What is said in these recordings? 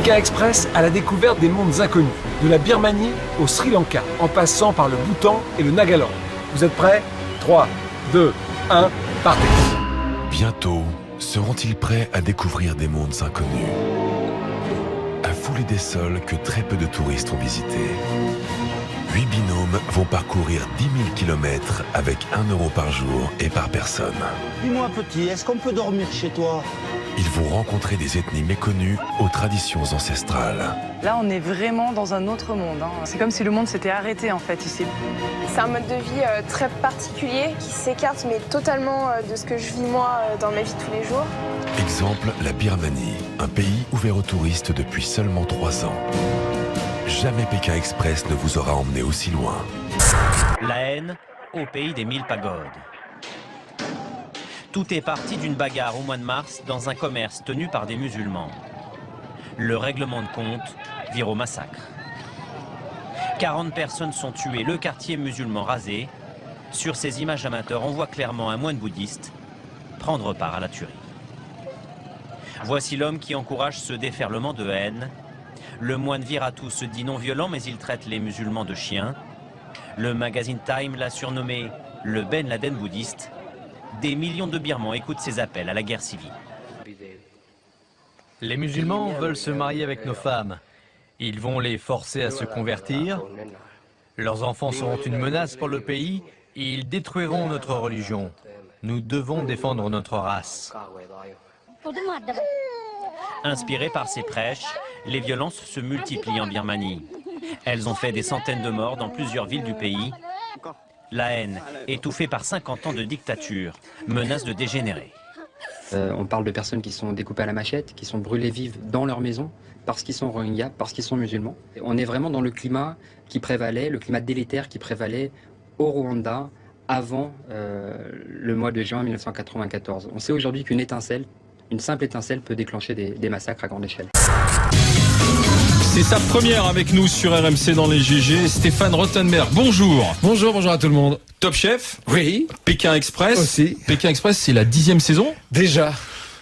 Pékin Express à la découverte des mondes inconnus, de la Birmanie au Sri Lanka, en passant par le Bhoutan et le Nagaland. Vous êtes prêts? 3, 2, 1, partez! Bientôt, seront-ils prêts à découvrir des mondes inconnus? À fouler des sols que très peu de touristes ont visités. 8 binômes vont parcourir 10 000 km avec 1 € par jour et par personne. Dis-moi petit, est-ce qu'on peut dormir chez toi? Ils vont rencontrer des ethnies méconnues aux traditions ancestrales. Là, on est vraiment dans un autre monde. C'est comme si le monde s'était arrêté, en fait, ici. C'est un mode de vie très particulier qui s'écarte, mais totalement de ce que je vis, moi, dans ma vie de tous les jours. Exemple, la Birmanie, un pays ouvert aux touristes depuis seulement 3 ans. Jamais Pékin Express ne vous aura emmené aussi loin. La haine au pays des 1000 pagodes. Tout est parti d'une bagarre au mois de mars dans un commerce tenu par des musulmans. Le règlement de compte vire au massacre. 40 personnes sont tuées, le quartier musulman rasé. Sur ces images amateurs, on voit clairement un moine bouddhiste prendre part à la tuerie. Voici l'homme qui encourage ce déferlement de haine. Le moine Viratu se dit non violent, mais il traite les musulmans de chiens. Le magazine Time l'a surnommé le Ben Laden bouddhiste. Des millions de Birmans écoutent ses appels à la guerre civile. Les musulmans veulent se marier avec nos femmes. Ils vont les forcer à se convertir. Leurs enfants seront une menace pour le pays. Ils détruiront notre religion. Nous devons défendre notre race. Inspirées par ces prêches, les violences se multiplient en Birmanie. Elles ont fait des centaines de morts dans plusieurs villes du pays. La haine, étouffée par 50 ans de dictature, menace de dégénérer. On parle de personnes qui sont découpées à la machette, qui sont brûlées vives dans leur maison, parce qu'ils sont Rohingyas, parce qu'ils sont musulmans. On est vraiment dans le climat qui prévalait, le climat délétère qui prévalait au Rwanda avant le mois de juin 1994. On sait aujourd'hui qu'une étincelle, une simple étincelle peut déclencher des massacres à grande échelle. C'est sa première avec nous sur RMC dans les GG. Stéphane Rothenberg, bonjour. Bonjour à tout le monde. Top Chef. Oui. Pékin Express. Aussi. Pékin Express, c'est la 10e saison. Déjà.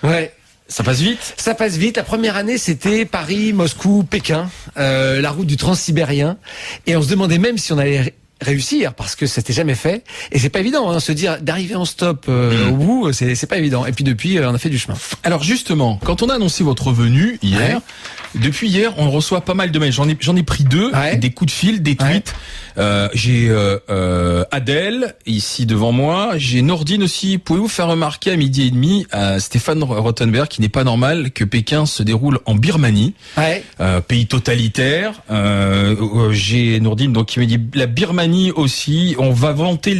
Ouais. Ça passe vite. Ça passe vite. La première année, c'était Paris, Moscou, Pékin, la route du transsibérien. Et on se demandait même si on allait réussir, parce que c'était jamais fait. Et c'est pas évident, se dire d'arriver en stop au bout, c'est pas évident. Et puis depuis, on a fait du chemin. Alors justement, quand on a annoncé votre venue hier, depuis hier, on reçoit pas mal de mails. J'en ai pris 2, des coups de fil, des tweets. J'ai Adèle ici devant moi. J'ai Nordine aussi. Pouvez-vous faire remarquer à 12h30 à Stéphane Rothenberg qu'il n'est pas normal que Pékin se déroule en Birmanie, pays totalitaire. J'ai Nordine donc qui me dit la Birmanie aussi. On va vanter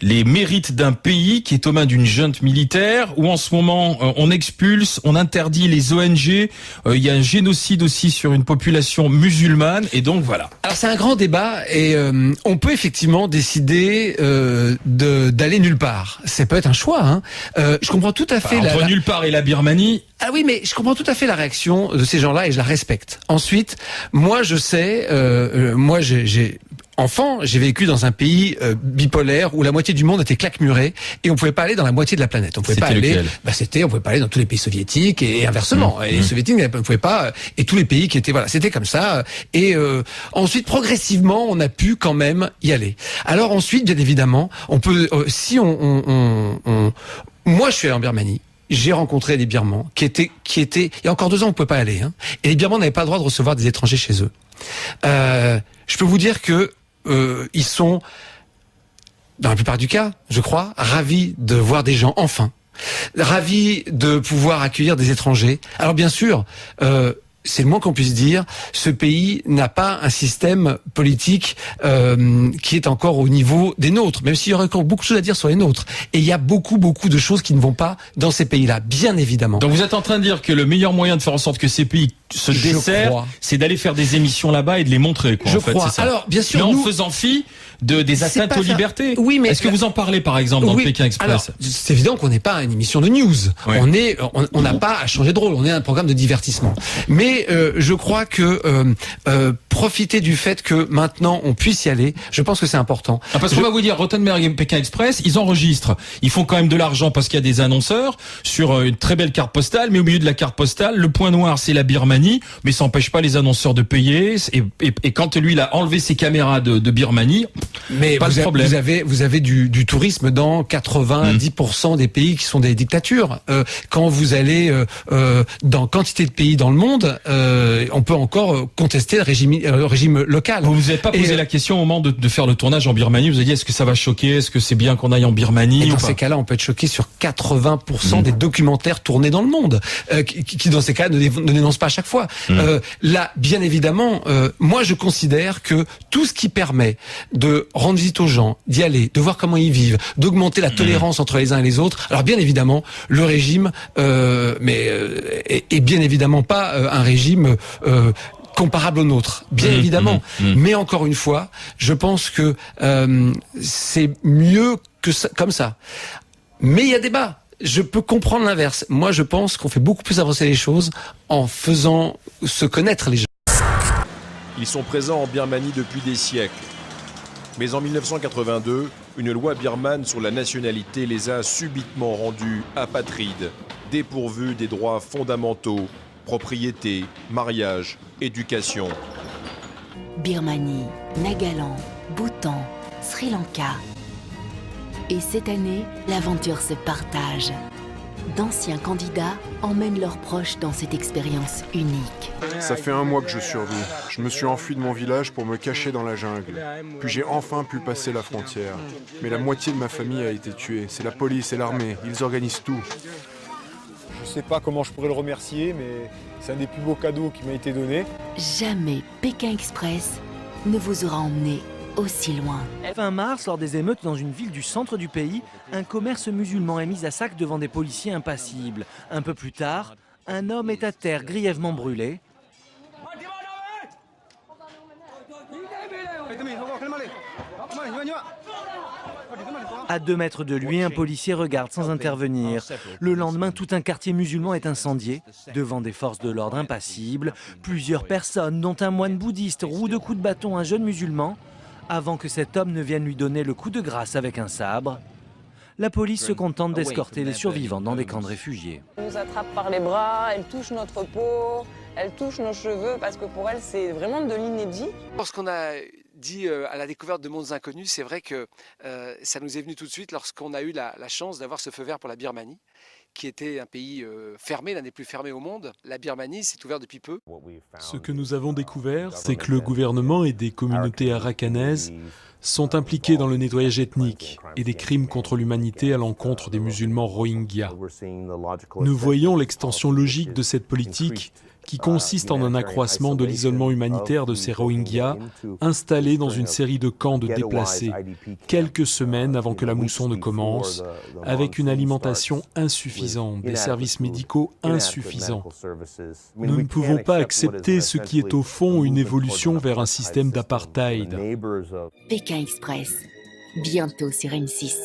les mérites d'un pays qui est aux mains d'une junte militaire où en ce moment on expulse, on interdit les ONG. Il y a un génocide aussi sur une population musulmane et donc voilà. Alors c'est un grand débat et on peut effectivement décider d'aller nulle part. Ça peut être un choix. Je comprends tout à fait entre nulle part et la Birmanie. Ah oui, mais je comprends tout à fait la réaction de ces gens-là et je la respecte. Ensuite, moi je sais, enfant, j'ai vécu dans un pays bipolaire où la moitié du monde était claquemuré et on pouvait pas aller dans la moitié de la planète. On pouvait pas aller. On pouvait pas aller dans tous les pays soviétiques et inversement. Et les soviétiques ne pouvaient pas. Et tous les pays qui étaient c'était comme ça. Et ensuite, progressivement, on a pu quand même y aller. Alors ensuite, bien évidemment, on peut moi, je suis allé en Birmanie. J'ai rencontré des Birmans qui étaient. Il y a encore 2 ans, on pouvait pas aller. Et les Birmans n'avaient pas le droit de recevoir des étrangers chez eux. Je peux vous dire que ils sont, dans la plupart du cas, je crois, ravis de voir des gens enfin, ravis de pouvoir accueillir des étrangers. Alors bien sûr, c'est le moins qu'on puisse dire, ce pays n'a pas un système politique qui est encore au niveau des nôtres, même s'il y aurait encore beaucoup de choses à dire sur les nôtres. Et il y a beaucoup de choses qui ne vont pas dans ces pays-là, bien évidemment. Donc vous êtes en train de dire que le meilleur moyen de faire en sorte que ces pays se desserrent, c'est d'aller faire des émissions là-bas et de les montrer, quoi. Je crois. Alors, bien sûr, mais en faisant fi des atteintes aux libertés. Oui, mais est-ce que vous en parlez par exemple dans le Pékin Express? Alors, c'est évident qu'on n'est pas une émission de news. Ouais. On n'a pas à changer de rôle. On est un programme de divertissement. Mais je crois que profiter du fait que maintenant on puisse y aller, je pense que c'est important. Parce qu'on va vous dire, Rottenberg et Pékin Express, ils enregistrent. Ils font quand même de l'argent parce qu'il y a des annonceurs sur une très belle carte postale, mais au milieu de la carte postale, le point noir, c'est la Birmanie, mais ça n'empêche pas les annonceurs de payer. Et quand lui, il a enlevé ses caméras de Birmanie, mais pas de problème. Vous avez du tourisme dans 90% des pays qui sont des dictatures. Quand vous allez dans quantité de pays dans le monde, on peut encore contester le régime local. Vous vous êtes pas posé la question au moment de faire le tournage en Birmanie? Vous avez dit, est-ce que ça va choquer? Est-ce que c'est bien qu'on aille en Birmanie? Et dans ces cas-là, on peut être choqué sur 80% des documentaires tournés dans le monde, qui dans ces cas ne dénoncent pas à chaque fois. Là, bien évidemment, moi je considère que tout ce qui permet de rendre visite aux gens, d'y aller, de voir comment ils vivent, d'augmenter la tolérance entre les uns et les autres. Alors bien évidemment, le régime, est bien évidemment pas un régime comparable au nôtre, bien évidemment. Mais encore une fois, je pense que c'est mieux que ça, comme ça. Mais il y a débat. Je peux comprendre l'inverse. Moi, je pense qu'on fait beaucoup plus avancer les choses en faisant se connaître les gens. Ils sont présents en Birmanie depuis des siècles. Mais en 1982, une loi birmane sur la nationalité les a subitement rendus apatrides, dépourvus des droits fondamentaux, propriété, mariage, éducation. Birmanie, Nagaland, Bhoutan, Sri Lanka. Et cette année, l'aventure se partage. D'anciens candidats emmènent leurs proches dans cette expérience unique. Ça fait 1 mois que je survis. Je me suis enfui de mon village pour me cacher dans la jungle. Puis j'ai enfin pu passer la frontière. Mais la moitié de ma famille a été tuée. C'est la police et l'armée. Ils organisent tout. Je sais pas comment je pourrais le remercier, mais c'est un des plus beaux cadeaux qui m'a été donné. Jamais Pékin Express ne vous aura emmené aussi loin. Fin mars, lors des émeutes dans une ville du centre du pays, un commerce musulman est mis à sac devant des policiers impassibles. Un peu plus tard, un homme est à terre grièvement brûlé. À 2 mètres de lui, un policier regarde sans intervenir. Le lendemain, tout un quartier musulman est incendié. Devant des forces de l'ordre impassibles, plusieurs personnes, dont un moine bouddhiste, rouent de coups de bâton un jeune musulman, avant que cet homme ne vienne lui donner le coup de grâce avec un sabre. La police se contente d'escorter les survivants dans des camps de réfugiés. Elle nous attrape par les bras, elle touche notre peau, elle touche nos cheveux, parce que pour elle, c'est vraiment de l'inédit. Lorsqu'on a dit à la découverte de mondes inconnus, c'est vrai que ça nous est venu tout de suite lorsqu'on a eu la chance d'avoir ce feu vert pour la Birmanie, qui était un pays fermé, l'un des plus fermés au monde. La Birmanie s'est ouverte depuis peu. Ce que nous avons découvert, c'est que le gouvernement et des communautés arakanaises sont impliqués dans le nettoyage ethnique et des crimes contre l'humanité à l'encontre des musulmans Rohingyas. Nous voyons l'extension logique de cette politique qui consiste en un accroissement de l'isolement humanitaire de ces Rohingyas installés dans une série de camps de déplacés, quelques semaines avant que la mousson ne commence, avec une alimentation insuffisante, des services médicaux insuffisants. Nous ne pouvons pas accepter ce qui est au fond une évolution vers un système d'apartheid. Pékin Express, bientôt sur M6.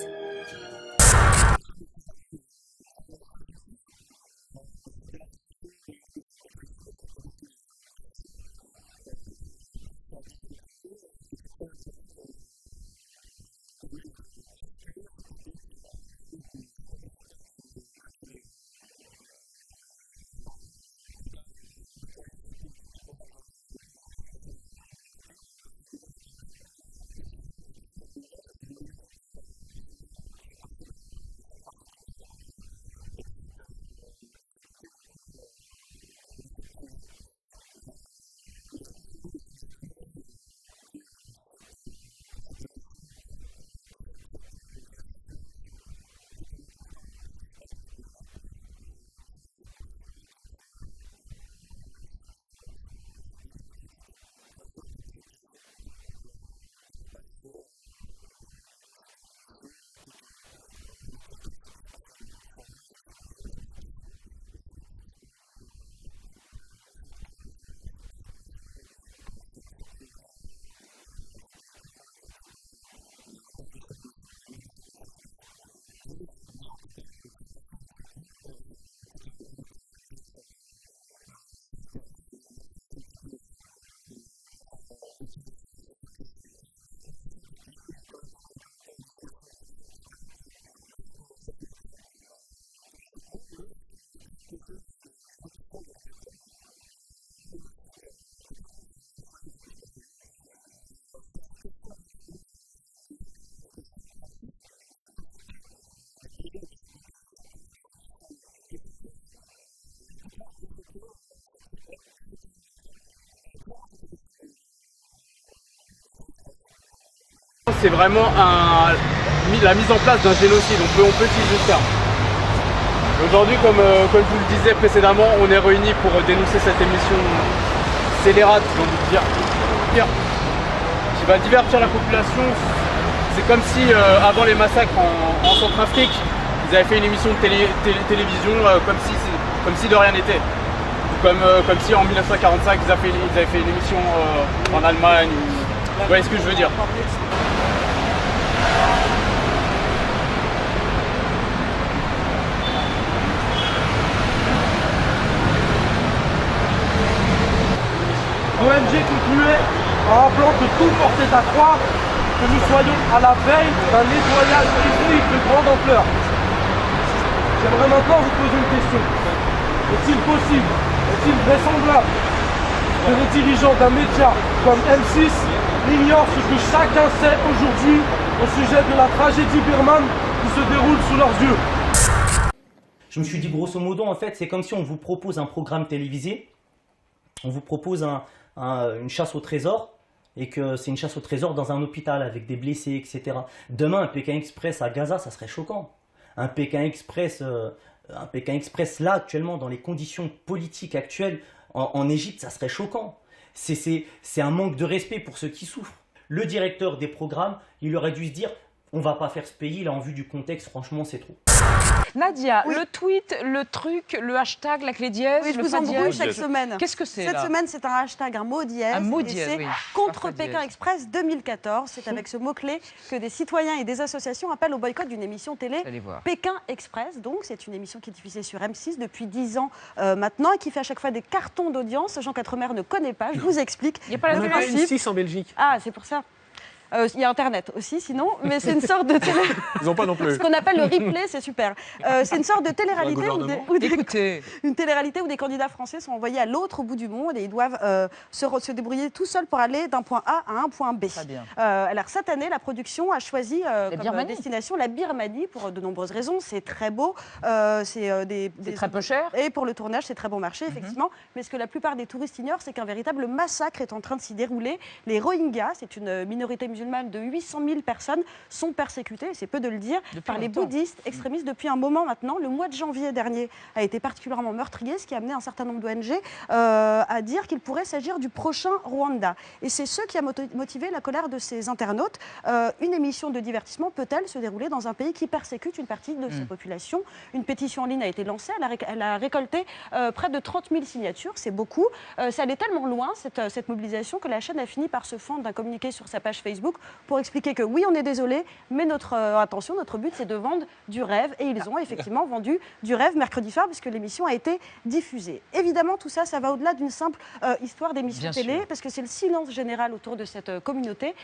C'est vraiment la mise en place d'un génocide, on peut utiliser ça. Aujourd'hui, comme je vous le disais précédemment, on est réunis pour dénoncer cette émission scélérate, j'ai envie de dire, qui va divertir la population. C'est comme si, avant les massacres en Centrafrique, ils avaient fait une émission de télévision comme si de rien n'était. Comme si en 1945, ils avaient fait une émission en Allemagne. Vous voyez ce que je veux dire? L'ONG concluait en rappelant que tout portait à croire que nous soyons à la veille d'un nettoyage ethnique de grande ampleur. J'aimerais maintenant vous poser une question. Est-il possible, est-il vraisemblable que les dirigeants d'un média comme M6 ignorent ce que chacun sait aujourd'hui au sujet de la tragédie birmane qui se déroule sous leurs yeux? Je me suis dit grosso modo, en fait, c'est comme si on vous propose un programme télévisé, on vous propose une chasse au trésor, et que c'est une chasse au trésor dans un hôpital avec des blessés, etc. Demain, un Pékin Express à Gaza, ça serait choquant. Un Pékin Express là, actuellement, dans les conditions politiques actuelles, en Égypte, ça serait choquant. C'est un manque de respect pour ceux qui souffrent. Le directeur des programmes, il aurait dû se dire, on va pas faire ce pays, là, en vue du contexte, franchement, c'est trop. Nadia, le tweet, le truc, le hashtag, la clé dièse, oui, je vous embrouille chaque semaine. Qu'est-ce que c'est Cette semaine, c'est un hashtag, un mot dièse. Un mot et dièse, c'est oui. contre Pékin Express 2014. C'est avec ce mot-clé que des citoyens et des associations appellent au boycott d'une émission télé. Pékin Express, donc, c'est une émission qui est diffusée sur M6 depuis 10 ans maintenant et qui fait à chaque fois des cartons d'audience. Jean Quatremer ne connaît pas, je vous explique. Il n'y a pas la M6 en Belgique. Ah, c'est pour ça. Il y a Internet aussi, sinon, mais c'est une sorte de télé... Ils n'ont pas non plus. Ce qu'on appelle le replay, c'est super. C'est une sorte de télé-réalité une télé-réalité où des candidats français sont envoyés à l'autre bout du monde et ils doivent se débrouiller tout seuls pour aller d'un point A à un point B. Alors cette année, la production a choisi comme destination la Birmanie pour de nombreuses raisons. C'est très beau, c'est très peu cher. Et pour le tournage, c'est très bon marché, effectivement. Mais ce que la plupart des touristes ignorent, c'est qu'un véritable massacre est en train de s'y dérouler. Les Rohingyas, c'est une minorité musulmane de 800 000 personnes, sont persécutées, c'est peu de le dire, par les bouddhistes extrémistes depuis un moment maintenant. Le mois de janvier dernier a été particulièrement meurtrier, ce qui a amené un certain nombre d'ONG à dire qu'il pourrait s'agir du prochain Rwanda. Et c'est ce qui a motivé la colère de ces internautes. Une émission de divertissement peut-elle se dérouler dans un pays qui persécute une partie de sa population? Une pétition en ligne a été lancée, elle a récolté près de 30 000 signatures, c'est beaucoup. Ça allait tellement loin, cette mobilisation, que la chaîne a fini par se fendre d'un communiqué sur sa page Facebook pour expliquer que oui, on est désolé, mais notre intention, notre but, c'est de vendre du rêve. Et ils ont effectivement vendu du rêve mercredi soir, puisque l'émission a été diffusée. Évidemment, tout ça, ça va au-delà d'une simple histoire d'émission télé, parce que c'est le silence général autour de cette communauté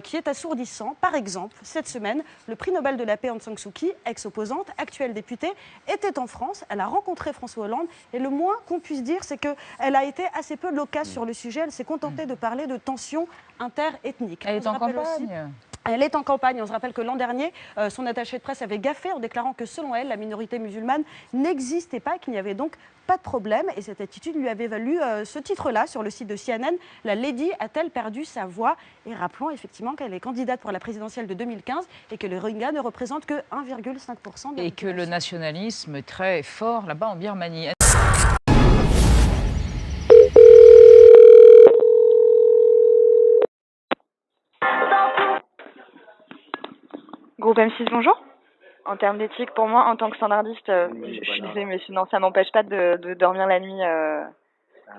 qui est assourdissant. Par exemple, cette semaine, le prix Nobel de la paix Aung San Suu Kyi, ex-opposante, actuelle députée, était en France. Elle a rencontré François Hollande. Et le moins qu'on puisse dire, c'est qu'elle a été assez peu loquace sur le sujet. Elle s'est contentée de parler de tensions interethniques. Elle est en campagne. Elle est en campagne. On se rappelle que l'an dernier, son attaché de presse avait gaffé en déclarant que selon elle, la minorité musulmane n'existait pas, qu'il n'y avait donc pas de problème. Et cette attitude lui avait valu ce titre-là sur le site de CNN. La Lady a-t-elle perdu sa voix? Et rappelons effectivement qu'elle est candidate pour la présidentielle de 2015 et que les Rohingyas ne représentent que 1,5% de la Et que le nationalisme est très fort là-bas en Birmanie. Groupe M6, bonjour. En termes d'éthique, pour moi, en tant que standardiste, je suis désolée, mais sinon, ça m'empêche pas de dormir la nuit.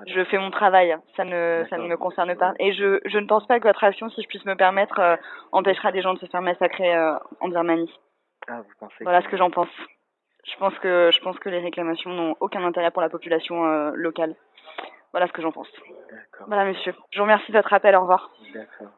Je fais mon travail, ça ne me concerne pas. Et je ne pense pas que votre action, si je puisse me permettre, empêchera des gens de se faire massacrer en Birmanie. Ah, vous pensez Voilà ce que j'en pense. Je pense que les réclamations n'ont aucun intérêt pour la population locale. Voilà ce que j'en pense. D'accord. Voilà, monsieur. Je vous remercie de votre appel. Au revoir. D'accord.